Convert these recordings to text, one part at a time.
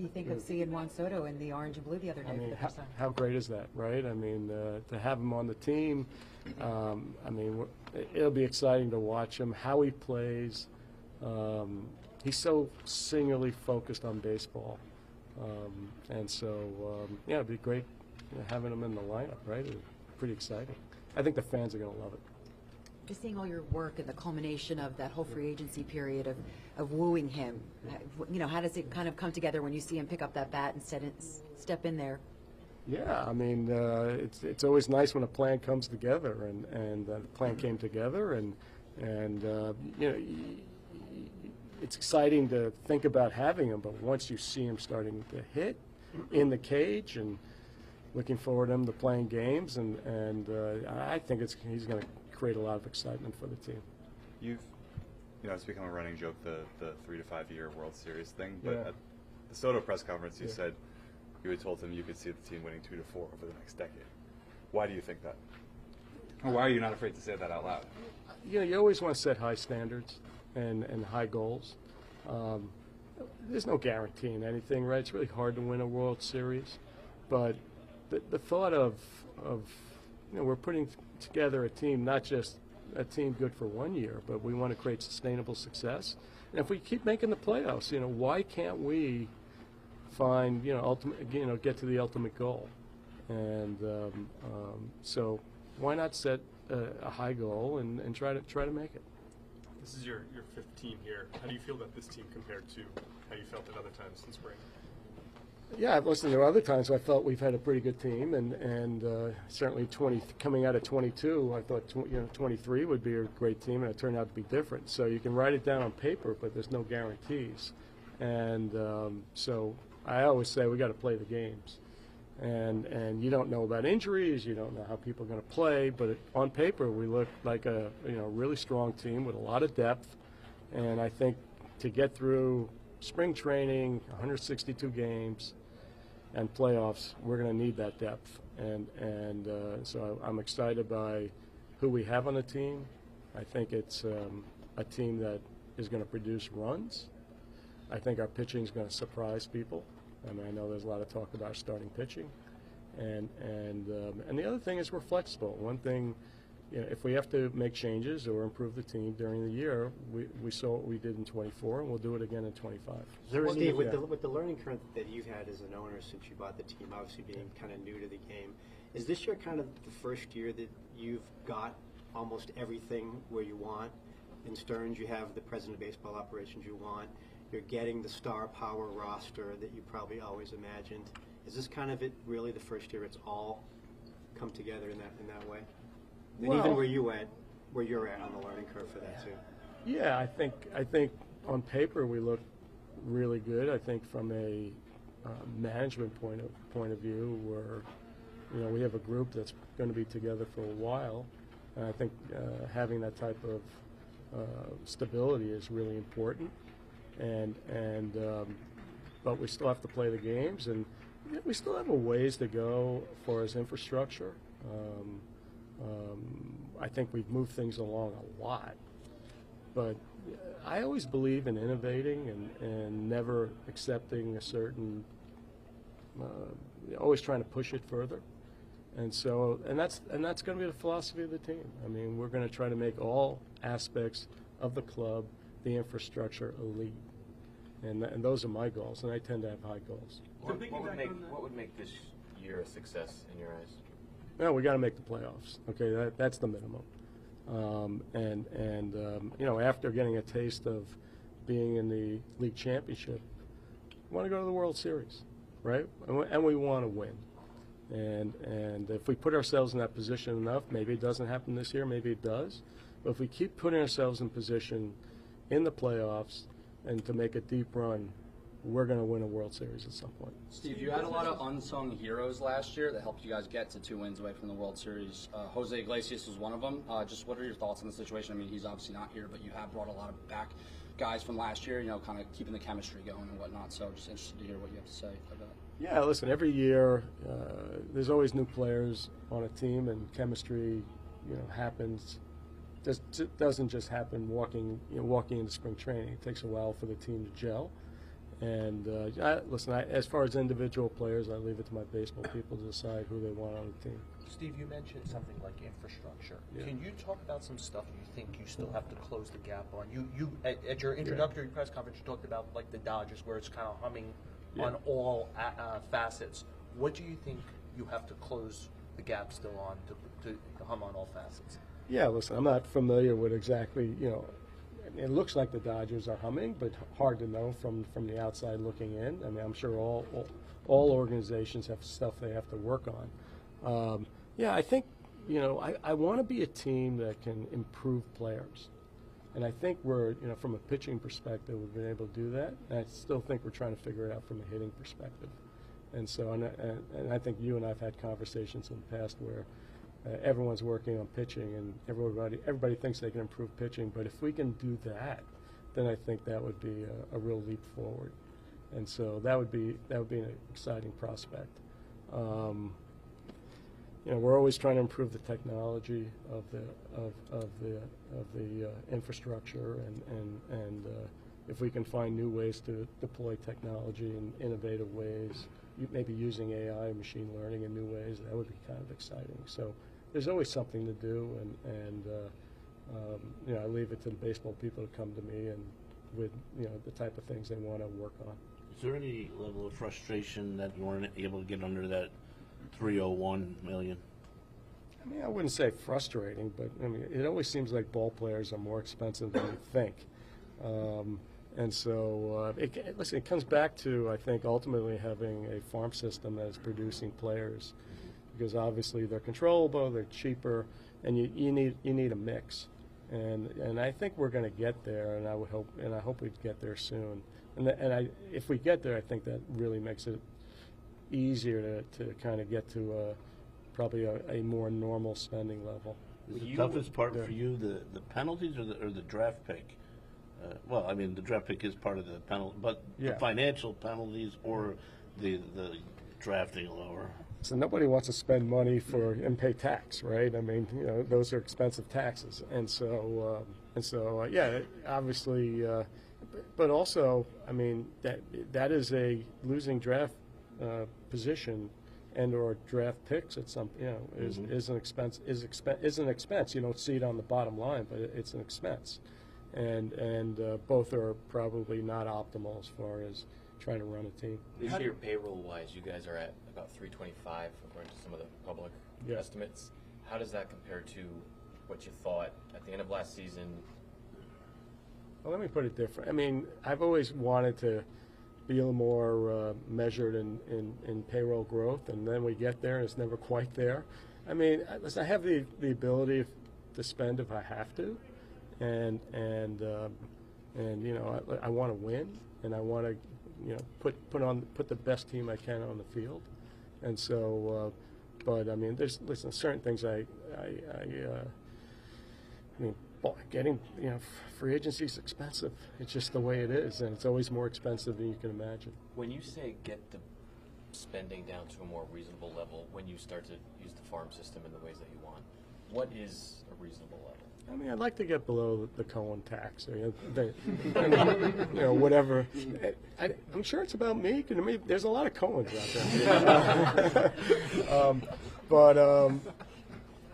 You think of seeing Juan Soto in the orange and blue the other day I for mean, the first time. how great is that, right? I mean, to have him on the team, I mean, it'll be exciting to watch him, how he plays. He's so singularly focused on baseball. And so, yeah, it'd be great having him in the lineup, right? It's pretty exciting. I think the fans are going to love it. Just seeing all your work and the culmination of that whole free agency period of wooing him, you know, how does it kind of come together when you see him pick up that bat and step in there? Yeah, I mean, it's always nice when a plan comes together, and the plan came together, and you know, it's exciting to think about having him, but once you see him starting to hit in the cage, and looking forward to him to playing games, and I think he's going to create a lot of excitement for the team. You know, it's become a running joke, the 3 to 5 year World Series thing, but Yeah. at the Soto press conference you said you had told him you could see the team winning 2 to 4 over the next decade. Why do you think that? Or why are you not afraid to say that out loud? You know, you always want to set high standards and high goals. There's no guarantee in anything, right? It's really hard to win a World Series, but the thought of you know, we're putting together a team, not just a team good for 1 year, but we want to create sustainable success. And if we keep making the playoffs, you know, why can't we find, you know, get to the ultimate goal? And so why not set a high goal and try to make it? This is your fifth team here. How do you feel about this team compared to how you felt at other times in spring? Yeah, I've listened to other times. I felt we've had a pretty good team, and certainly coming out of 22, I thought 23 would be a great team, and it turned out to be different. So you can write it down on paper, but there's no guarantees. And so I always say we got to play the games, and you don't know about injuries, you don't know how people are going to play, but on paper we look like a really strong team with a lot of depth, and I think to get through spring training, 162 games, and playoffs, we're going to need that depth, and so I'm excited by who we have on the team. I think it's a team that is going to produce runs. I think our pitching is going to surprise people. I mean, I know there's a lot of talk about starting pitching, and the other thing is we're flexible. One thing, you know, if we have to make changes or improve the team during the year, we saw what we did in 24, and we'll do it again in 25. Steve, with the learning curve that you've had as an owner since you bought the team, obviously being kind of new to the game, is this year kind of the first year that you've got almost everything where you want? In Stearns, you have the president of baseball operations you want. You're getting the star power roster that you probably always imagined. Is this kind of really the first year it's all come together in that way? And Well, even where you're at on the learning curve for that too. Yeah, I think on paper we look really good. I think from a management point of view, we have a group that's going to be together for a while, and I think having that type of stability is really important. But we still have to play the games, and we still have a ways to go as far as infrastructure. I think we've moved things along a lot, but I always believe in innovating and never accepting a certain, always trying to push it further. And that's going to be the philosophy of the team. I mean, we're going to try to make all aspects of the club, the infrastructure, elite. And those are my goals, and I tend to have high goals. What would make this year a success in your eyes? No, we got to make the playoffs. Okay, that's the minimum. After getting a taste of being in the league championship, we want to go to the World Series, right? And we want to win. And if we put ourselves in that position enough, maybe it doesn't happen this year, maybe it does. But if we keep putting ourselves in position in the playoffs and to make a deep run, we're going to win a World Series at some point. Steve, you had a lot of unsung heroes last year that helped you guys get to 2 wins away from the World Series. Jose Iglesias was one of them. Just what are your thoughts on the situation? I mean, he's obviously not here, but you have brought a lot of back guys from last year, kind of keeping the chemistry going and whatnot. So just interested to hear what you have to say about that. Yeah, listen, every year there's always new players on a team, and chemistry, happens. Doesn't just happen walking into spring training. It takes a while for the team to gel. Listen, as far as individual players, I leave it to my baseball people to decide who they want on the team. Steve, you mentioned something like infrastructure. Yeah. Can you talk about some stuff you think you still have to close the gap on? You at your introductory press conference, you talked about like the Dodgers, where it's kind of humming on all facets. What do you think you have to close the gap still on to hum on all facets? Yeah, listen, I'm not familiar with exactly, it looks like the Dodgers are humming, but hard to know from the outside looking in. I mean, I'm sure all organizations have stuff they have to work on. Yeah, I think, I want to be a team that can improve players. And I think we're, from a pitching perspective, we've been able to do that. And I still think we're trying to figure it out from a hitting perspective. And so, and I think you and I've had conversations in the past where everyone's working on pitching, and everybody thinks they can improve pitching. But if we can do that, then I think that would be a real leap forward. And so that would be an exciting prospect. We're always trying to improve the technology of the infrastructure, and if we can find new ways to deploy technology in innovative ways, maybe using AI, machine learning in new ways, that would be kind of exciting. So there's always something to do, and I leave it to the baseball people to come to me and with the type of things they want to work on. Is there any level of frustration that you weren't able to get under that $301 million? I mean, I wouldn't say frustrating, but I mean, it always seems like ball players are more expensive than you think. And so, it comes back to, I think, ultimately having a farm system that is producing players, because obviously they're controllable, they're cheaper, and you need a mix. And I think we're going to get there, and I hope we get there soon. If we get there, I think that really makes it easier to kind of get to probably a more normal spending level. Is the toughest part for you the penalties or the draft pick? Well, I mean, the draft pick is part of the penalty, but the financial penalties or the drafting lower. So nobody wants to spend money and pay tax, right? I mean, those are expensive taxes, and so obviously, but also, I mean, that is a losing draft position and/or draft picks at some, is an expense. Is an expense. You don't see it on the bottom line, but it's an expense. And both are probably not optimal as far as trying to run a team. This year, payroll-wise, you guys are at about 325 according to some of the public estimates. How does that compare to what you thought at the end of last season? Well, let me put it different. I mean, I've always wanted to be a little more measured in payroll growth, and then we get there, and it's never quite there. I mean, listen, I have the ability to spend if I have to. And I want to win, and I want to put the best team I can on the field, and so but I mean there's certain things I mean getting free agency is expensive. It's just the way it is, and it's always more expensive than you can imagine. When you say get the spending down to a more reasonable level, when you start to use the farm system in the ways that you want, what is a reasonable level? I mean, I'd like to get below the Cohen tax, whatever. I'm sure it's about me. There's a lot of Cohens out there.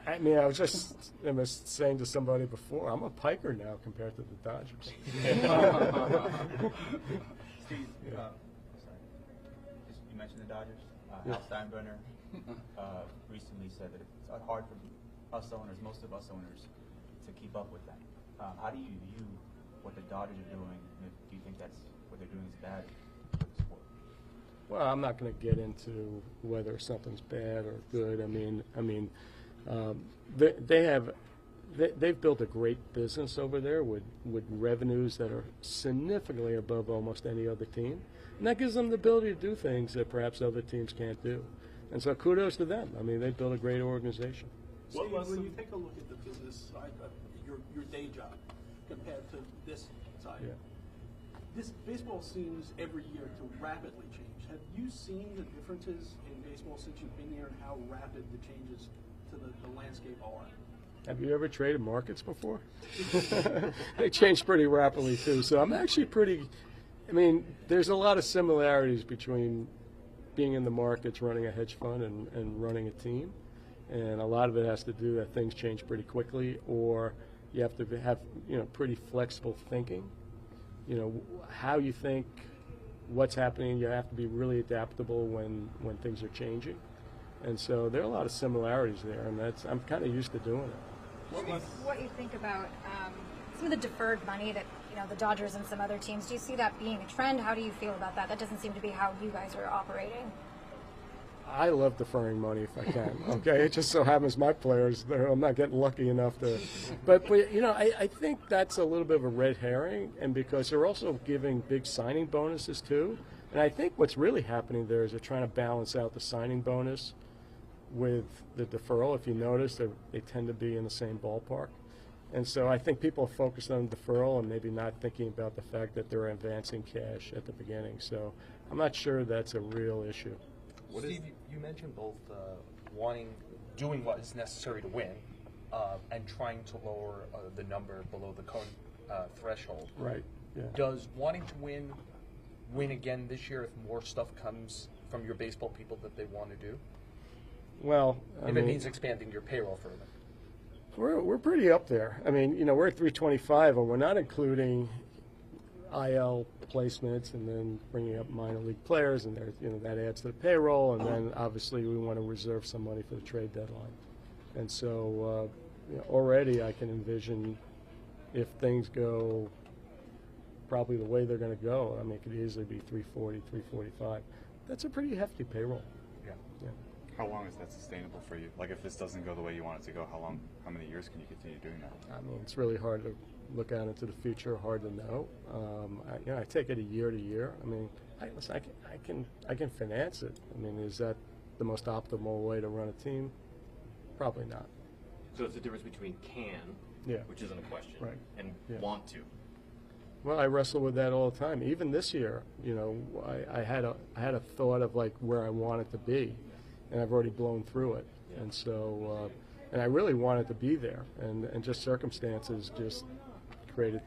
I mean, I was saying to somebody before, I'm a piker now compared to the Dodgers. Steve, you mentioned the Dodgers. Al Steinbrenner recently said that it's hard for us owners, most of us owners, to keep up with that. How do you view what the Dodgers are doing? And do you think that's what they're doing is bad for the sport? Well, I'm not going to get into whether something's bad or good. I mean, they've built a great business over there with revenues that are significantly above almost any other team, and that gives them the ability to do things that perhaps other teams can't do. And so kudos to them. I mean, they've built a great organization. Steve, when you take a look at the business side of your day job compared to this side, this baseball seems every year to rapidly change. Have you seen the differences in baseball since you've been here and how rapid the changes to the landscape are? Have you ever traded markets before? They change pretty rapidly too. So I'm actually pretty I mean, there's a lot of similarities between being in the markets, running a hedge fund, and running a team. And a lot of it has to do that things change pretty quickly, or you have to have, pretty flexible thinking. How you think, what's happening, you have to be really adaptable when things are changing. And so there are a lot of similarities there, and I'm kind of used to doing it. What you think about some of the deferred money that the Dodgers and some other teams, do you see that being a trend? How do you feel about that? That doesn't seem to be how you guys are operating. I love deferring money if I can. Okay, it just so happens my players, I'm not getting lucky enough to. But I think that's a little bit of a red herring, and because they're also giving big signing bonuses too. And I think what's really happening there is they're trying to balance out the signing bonus with the deferral. If you notice, they tend to be in the same ballpark. And so I think people are focused on deferral and maybe not thinking about the fact that they're advancing cash at the beginning. So I'm not sure that's a real issue. Steve, you mentioned both doing what is necessary to win, and trying to lower the number below the Cohen threshold. Right. Yeah. Does wanting to win again this year if more stuff comes from your baseball people that they want to do? Well, if it means expanding your payroll further. We're pretty up there. I mean, we're at 325, and we're not including IL placements and then bringing up minor league players, and that adds to the payroll. And then obviously we want to reserve some money for the trade deadline. And so already I can envision if things go probably the way they're going to go. I mean, it could easily be 340, 345. That's a pretty hefty payroll. Yeah. How long is that sustainable for you? Like, if this doesn't go the way you want it to go, how many years can you continue doing that? I mean, it's really hard to look out into the future, hard to know. I take it year to year. I mean, I can finance it. I mean, is that the most optimal way to run a team? Probably not. So it's the difference between can, which isn't a question, right, and want to. Well, I wrestle with that all the time. Even this year, I had a thought of like where I wanted to be, and I've already blown through it. Yeah. And so, and I really wanted to be there, and just circumstances just created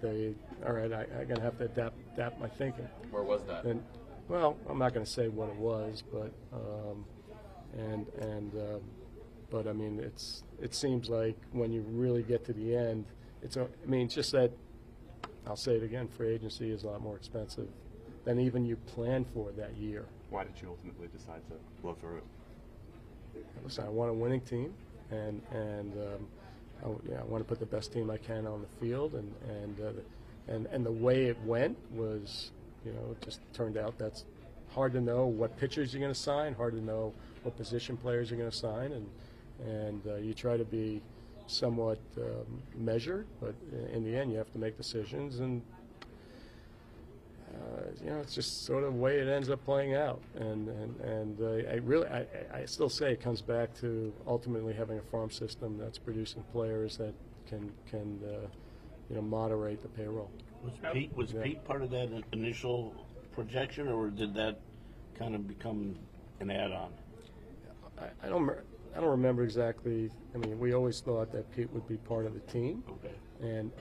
all right, I'm gonna have to adapt my thinking. Where was that? And, well, I'm not gonna say what it was, but but I mean, it seems like when you really get to the end, it's just that, I'll say it again, free agency is a lot more expensive than even you planned for that year. Why did you ultimately decide to blow through it? Listen, I want a winning team, and I want to put the best team I can on the field, and the way it went was, it just turned out that's hard to know what pitchers you're going to sign, hard to know what position players you're going to sign, and you try to be somewhat measured, but in the end you have to make decisions, and it's just sort of the way it ends up playing out. And I still say it comes back to ultimately having a farm system that's producing players that can moderate the payroll. Was Pete part of that initial projection, or did that kind of become an add-on? I don't remember exactly. I mean, we always thought that Pete would be part of the team. Okay. And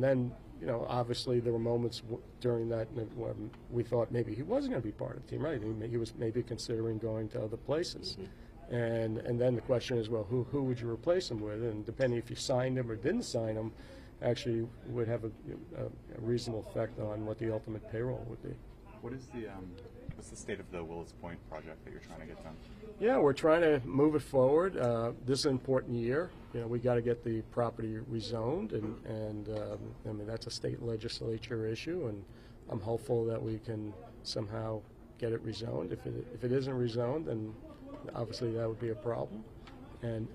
then, obviously there were moments during that when we thought maybe he wasn't going to be part of the team, right? He was maybe considering going to other places. Mm-hmm. And then the question is, well, who would you replace him with? And depending if you signed him or didn't sign him, actually would have a reasonable effect on what the ultimate payroll would be. What's the state of the Willis Point project that you're trying to get done? Yeah, we're trying to move it forward. This is an important year. We got to get the property rezoned, and I mean, that's a state legislature issue, and I'm hopeful that we can somehow get it rezoned. If it isn't rezoned, then obviously that would be a problem. And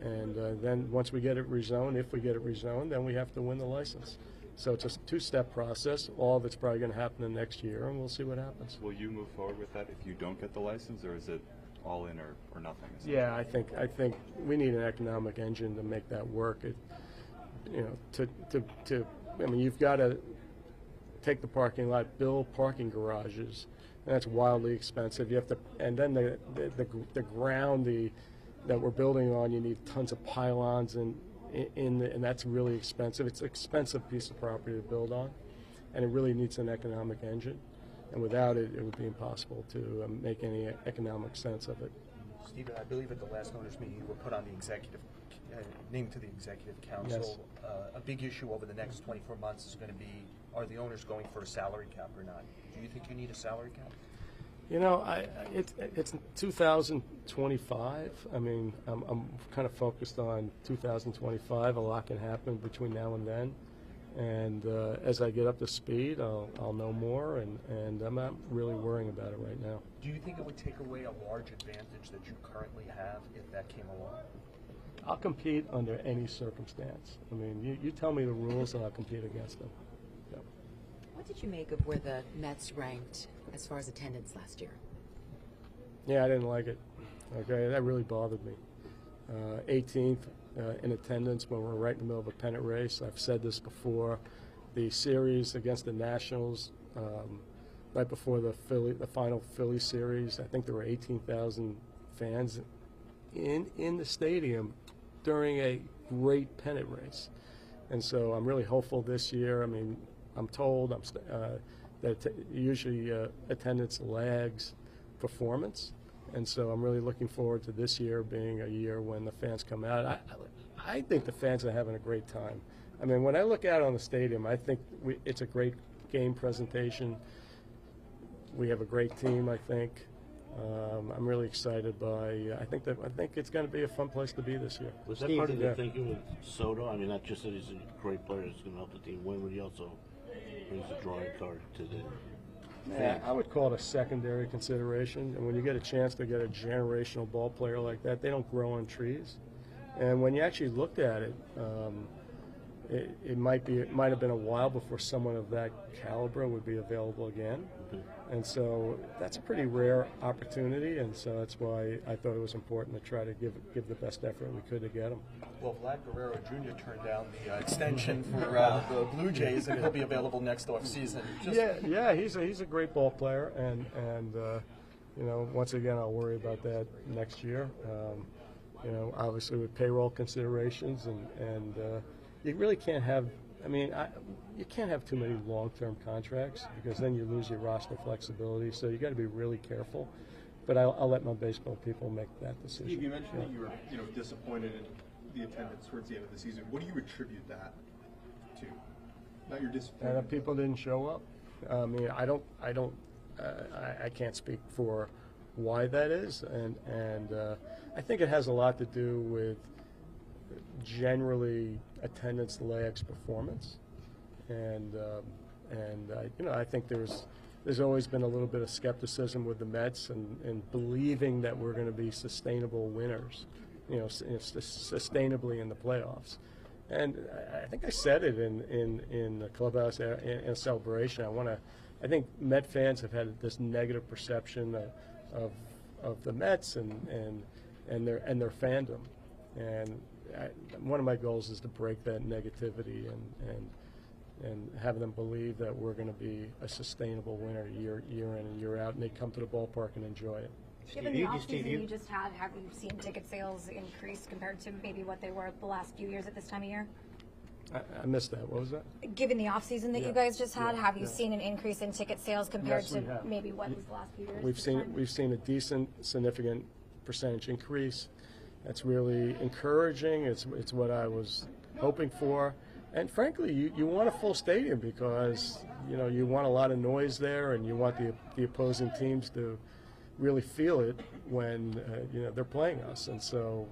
then once we get it rezoned, if we get it rezoned, then we have to win the license. So it's a two-step process. All of it's probably going to happen in the next year, and we'll see what happens. Will you move forward with that if you don't get the license, or is it all in or nothing? Yeah, I think we need an economic engine to make that work. I mean, you've got to take the parking lot, build parking garages, and that's wildly expensive. You have to, and then the ground that we're building on, you need tons of pylons and that's really expensive. It's an expensive piece of property to build on, and it really needs an economic engine. And without it, it would be impossible to make any economic sense of it. Stephen, I believe at the last owners meeting you were put on the executive, named to the executive council. Yes. A big issue over the next 24 months is going to be, are the owners going for a salary cap or not? Do you think you need a salary cap? You know, it's 2025. I mean, I'm kind of focused on 2025. A lot can happen between now and then. And as I get up to speed, I'll know more, and I'm not really worrying about it right now. Do you think it would take away a large advantage that you currently have if that came along? I'll compete under any circumstance. I mean, you tell me the rules, and I'll compete against them. Yep. What did you make of where the Mets ranked as far as attendance last year? Yeah, I didn't like it. Okay, that really bothered me. 18th in attendance when we're right in the middle of a pennant race. I've said this before. The series against the Nationals, right before the final Philly series, I think there were 18,000 fans in the stadium during a great pennant race. And so I'm really hopeful this year. I mean, I'm told that usually attendance lags performance. And so I'm really looking forward to this year being a year when the fans come out. I think the fans are having a great time. I mean, when I look out on the stadium, I think it's a great game presentation. We have a great team, I think. I'm really excited by. I think it's going to be a fun place to be this year. Was that part of the thinking with Soto? I mean, not just that he's a great player, he's going to help the team win, but he also brings a drawing card to the. Yeah, I would call it a secondary consideration. And when you get a chance to get a generational ball player like that, they don't grow on trees. And when you actually looked at it, it might have been a while before someone of that caliber would be available again. And so that's a pretty rare opportunity, and so that's why I thought it was important to try to give the best effort we could to get him. Well, Vlad Guerrero Jr. turned down the extension for the Blue Jays, and he'll be available next offseason. Yeah, he's a great ball player, and you know, once again, I'll worry about that next year. You know, obviously with payroll considerations, and you really can't have. I mean, you can't have too many long-term contracts because then you lose your roster flexibility. So you got to be really careful. But I'll let my baseball people make that decision. Steve, you mentioned that you were, disappointed in the attendance towards the end of the season. What do you attribute that to? Not your disappointment. That people didn't show up. I mean, I can't speak for why that is, and I think it has a lot to do with generally attendance lags performance, and I think there's always been a little bit of skepticism with the Mets and believing that we're going to be sustainable winners, sustainably in the playoffs. And I think I said it in the clubhouse in a celebration. I think Met fans have had this negative perception of the Mets and their fandom, and one of my goals is to break that negativity and have them believe that we're going to be a sustainable winner year in and year out, and they come to the ballpark and enjoy it. Given the offseason you just had, have you seen ticket sales increase compared to maybe what they were the last few years at this time of year? I missed that. What was that? Given the offseason that you guys just had, have you seen an increase in ticket sales compared to maybe what was the last few years? We've seen a decent, significant percentage increase. That's really encouraging. It's what I was hoping for. And frankly, you want a full stadium because you want a lot of noise there, and you want the opposing teams to really feel it when they're playing us. And so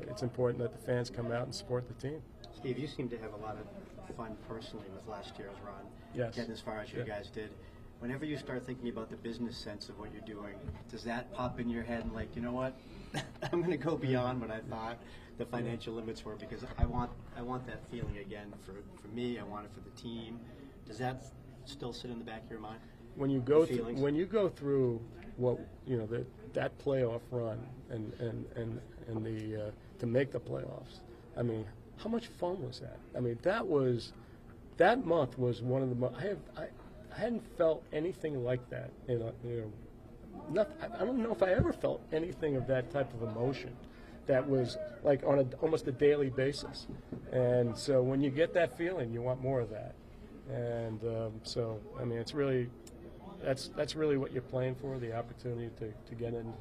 it's important that the fans come out and support the team. Steve, you seem to have a lot of fun personally with last year's run. Yes. Getting as far as you guys did. Whenever you start thinking about the business sense of what you're doing, does that pop in your head and like, you know what? I'm going to go beyond what I thought the financial limits were because I want that feeling again for me. I want it for the team. Does that still sit in the back of your mind? When you go through what that playoff run and the to make the playoffs, I mean, how much fun was that? I mean, that month was one of the I hadn't felt anything like that. I don't know if I ever felt anything of that type of emotion that was like on almost a daily basis. And so when you get that feeling, you want more of that. And so, I mean, it's really, that's really what you're playing for, the opportunity to get into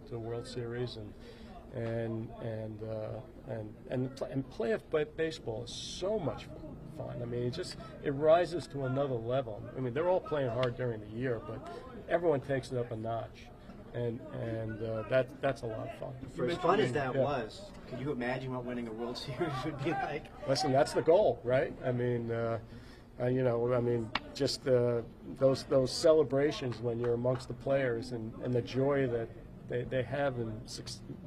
the World Series and play baseball is so much fun. I mean, it rises to another level. I mean, they're all playing hard during the year, but everyone takes it up a notch, and that's a lot of fun. For as fun as that was, can you imagine what winning a World Series would be like? Listen, that's the goal, right? I mean, just those celebrations when you're amongst the players and the joy that they have in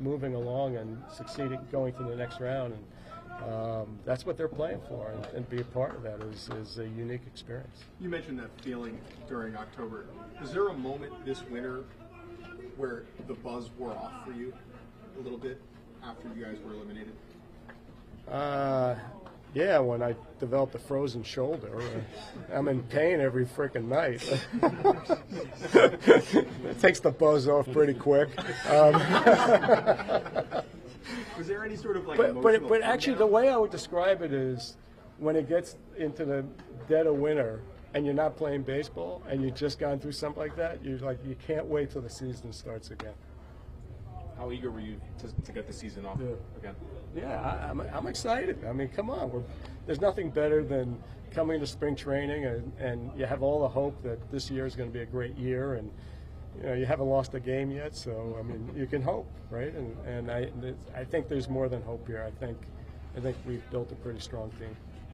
moving along and succeeding, going to the next round, and that's what they're playing for, and be a part of that is a unique experience. You mentioned that feeling during October. Is there a moment this winter where the buzz wore off for you a little bit after you guys were eliminated? Yeah, when I developed a frozen shoulder. I'm in pain every freaking night. It takes the buzz off pretty quick. Was there any sort of like but actually, the way I would describe it is when it gets into the dead of winter and you're not playing baseball and you've just gone through something like that, you're like, you can't wait till the season starts again. How eager were you to get the season off again? Yeah, I'm excited. I mean, come on. There's nothing better than coming to spring training and you have all the hope that this year is going to be a great year, and you haven't lost a game yet, so I mean, you can hope, right? And I think there's more than hope here. I think we've built a pretty strong team.